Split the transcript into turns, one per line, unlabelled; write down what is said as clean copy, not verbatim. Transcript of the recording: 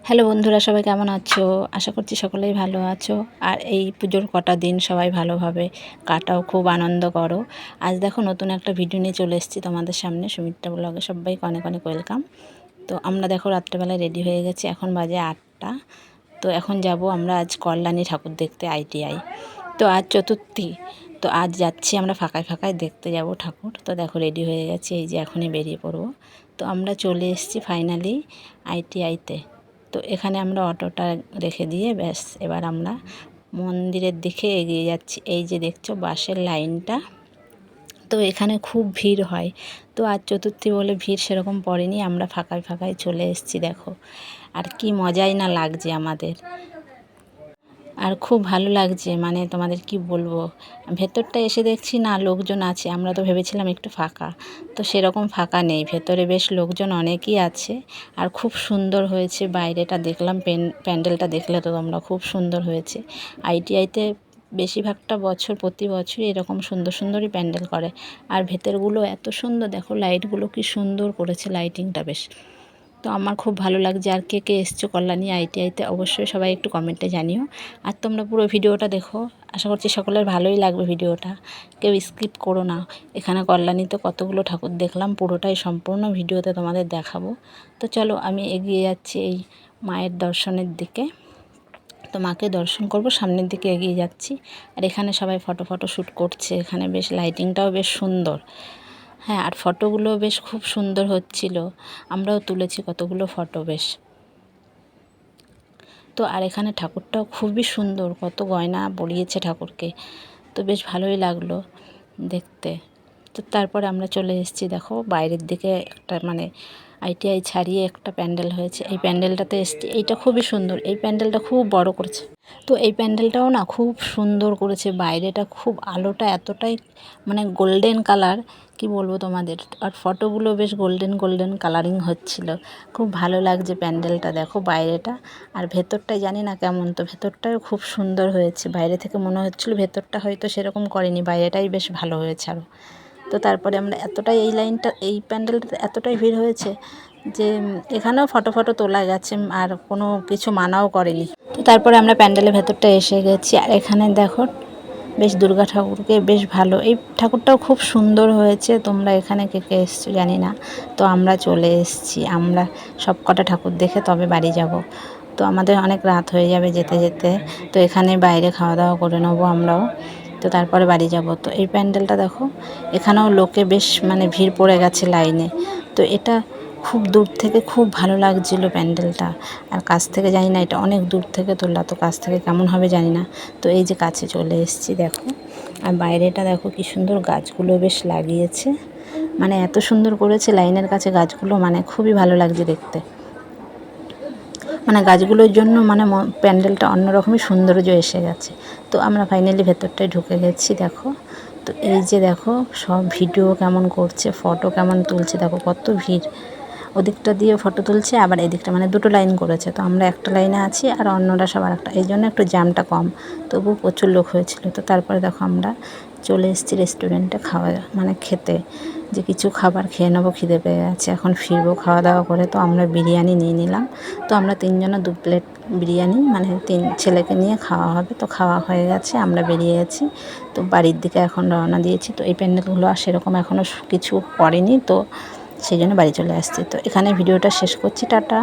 Hello বন্ধুরা, সবাই কেমন আছো? আশা করছি সকলেই ভালো আছো। আর এই পুজোর কটা দিন সবাই ভালোভাবে কাটাও, খুব আনন্দ করো। আজ দেখো নতুন একটা ভিডিও নিয়ে চলে এসেছি তোমাদের সামনে, সুমিত্রা ব্লগে সবাইকে অনেক অনেক ওয়েলকাম। তো আমরা দেখো রাত্রেবেলায় রেডি হয়ে গেছি, এখন বাজে 8টা। তো এখন যাব আমরা আজ কল্যাণী ঠাকুর দেখতে, ITI। তো আজ চতুর্থী, তো আজ যাচ্ছি আমরা ফাঁকায় ফাঁকায় দেখতে যাব ঠাকুর। তো দেখো রেডি হয়ে গেছি, এই যে এখনই বেরিয়ে পড়বো। তো আমরা চলে এসেছি ফাইনালি ITIতে। তো এখানে আমরা অটোটা রেখে দিয়ে ব্যাস এবার আমরা মন্দিরের দিকে এগিয়ে যাচ্ছি। এই যে দেখছো বাসের লাইনটা, তো এখানে খুব ভিড় হয়। তো আজ চতুর্থী বলে ভিড় সেরকম পড়েনি, আমরা ফাঁকায় ফাঁকায় চলে এসেছি দেখো। আর কি মজাই না লাগছে আমাদের, আর খুব ভালো লাগছে, মানে তোমাদের কি বলবো। ভেতরটা এসে দেখছি না লোকজন আছে, আমরা তো ভেবেছিলাম একটু ফাঁকা, তো সেরকম ফাঁকা নেই, ভেতরে বেশ লোকজন অনেকই আছে। আর খুব সুন্দর হয়েছে বাইরেটা, দেখলাম প্যান্ডেলটা দেখলে তো তোমরা, খুব সুন্দর হয়েছে। ITIতে বেশিরভাগটা বছর প্রতি বছরই এরকম সুন্দর সুন্দরই প্যান্ডেল করে। আর ভেতরগুলো এত সুন্দর, দেখো লাইটগুলো কি সুন্দর করেছে, লাইটিংটা বেশ। তো আমার খুব ভালো লাগছে। আর কে কে এসছো কল্যাণী ITIতে অবশ্যই সবাই একটু কমেন্টে জানিও। আর তোমরা পুরো ভিডিওটা দেখো, আশা করছি সকলের ভালোই লাগবে ভিডিওটা, কেউ স্কিপ করো না। এখানে কল্যাণীতে কতগুলো ঠাকুর দেখলাম, পুরোটাই সম্পূর্ণ ভিডিওতে তোমাদের দেখাবো। তো চলো আমি এগিয়ে যাচ্ছি এই মায়ের দর্শনের দিকে। তো মাকে দর্শন করব, সামনের দিকে এগিয়ে যাচ্ছি। আর এখানে সবাই ফটো শ্যুট করছে, এখানে বেশ লাইটিংটাও বেশ সুন্দর। হ্যাঁ, আর ফটোগুলো বেশ খুব সুন্দর হচ্ছিল, আমরাও তুলেছি কতগুলো ফটো বেশ। তো আর এখানে ঠাকুরটাও খুবই সুন্দর, কত গয়না পরিয়েছে ঠাকুরকে, তো বেশ ভালোই লাগলো দেখতে। তো তারপরে আমরা চলে এসেছি দেখো বাইরের দিকে, একটা মানে ITI ছাড়িয়ে একটা প্যান্ডেল হয়েছে, এই প্যান্ডেলটাতে এসেছি। এইটা খুবই সুন্দর, এই প্যান্ডেলটা খুব বড় করেছে। তো এই প্যান্ডেলটাও না খুব সুন্দর করেছে, বাইরেটা খুব আলোটা এতটাই মানে গোল্ডেন কালার, কি বলবো তোমাদের। আর ফটোগুলো বেশ গোল্ডেন গোল্ডেন কালারিং হচ্ছিল, খুব ভালো লাগছে প্যান্ডেলটা দেখো বাইরেটা। আর ভেতরটাই জানি না কেমন, তো ভেতরটাও খুব সুন্দর হয়েছে, বাইরে থেকে মনে হচ্ছিল ভেতরটা হয়তো সেরকম করেনি, বাইরেটাই বেশ ভালো হয়েছে আরও। তো তারপরে আমরা এতটাই এই লাইনটা, এই প্যান্ডেলটা এতটাই ভিড় হয়েছে যে এখানেও ফটো তোলা গেছে, আর কোনো কিছু মানাও করেনি। তো তারপরে আমরা প্যান্ডেলের ভেতরটা এসে গেছি। আর এখানে দেখো বেশ দুর্গা ঠাকুরকে বেশ ভালো, এই ঠাকুরটাও খুব সুন্দর হয়েছে। তোমরা এখানে কে কে এসছো জানি না, তো আমরা চলে এসেছি, আমরা সব কটা ঠাকুর দেখে তবে বাড়ি যাব। তো আমাদের অনেক রাত হয়ে যাবে যেতে যেতে, তো এখানে বাইরে খাওয়া দাওয়া করে নেবো আমরাও, তো তারপরে বাড়ি যাব। তো এই প্যান্ডেলটা দেখো, এখানেও লোকে বেশ মানে ভিড় পড়ে গেছে লাইনে। তো এটা খুব দূর থেকে খুব ভালো লাগছিল প্যান্ডেলটা। আর কাছ থেকে জানি না, এটা অনেক দূর থেকে তোলা, তো কাছ থেকে কেমন হবে জানি না। তো এই যে কাছে চলে এসেছি দেখো। আর বাইরেটা দেখো কি সুন্দর, গাছগুলো বেশ লাগিয়েছে, মানে এত সুন্দর করেছে লাইনের কাছে গাছগুলো, মানে খুবই ভালো লাগছে দেখতে। মানে গাছগুলোর জন্য মানে প্যান্ডেলটা অন্যরকমই সৌন্দর্য এসে গেছে। তো আমরা ফাইনালি ভেতরটায় ঢুকে গেছি দেখো। তো এই যে দেখো সব ভিডিও কেমন করছে, ফটো কেমন তুলছে, দেখো কত ভিড়। ওদিকটা দিয়ে ফটো তুলছে, আবার এদিকটা মানে দুটো লাইন করেছে, তো আমরা একটা লাইনে আছি আর অন্যরা সব আর একটা, এই জন্য একটু জ্যামটা কম, তবু প্রচুর লোক হয়েছিল। তো তারপরে দেখো আমরা চলে এসেছি রেস্টুরেন্টে খাওয়া মানে খেতে, যে কিছু খাবার খেয়ে নেবো, খিদে পেয়ে গেছে, এখন ফিরবো খাওয়া দাওয়া করে। তো আমরা বিরিয়ানি নিয়ে নিলাম, তো আমরা 3জনে 2 প্লেট বিরিয়ানি, মানে 3 ছেলেকে নিয়ে খাওয়া হবে। তো খাওয়া হয়ে গেছে, আমরা বেরিয়ে গেছি, তো বাড়ির দিকে এখন রওনা দিয়েছি। তো এই প্যান্ডেলগুলো আর সেরকম এখনও কিছু করেনি, তো সেই জন্য বাড়ি চলে আসছি। তো এখানে ভিডিওটা শেষ করছি, টাটা।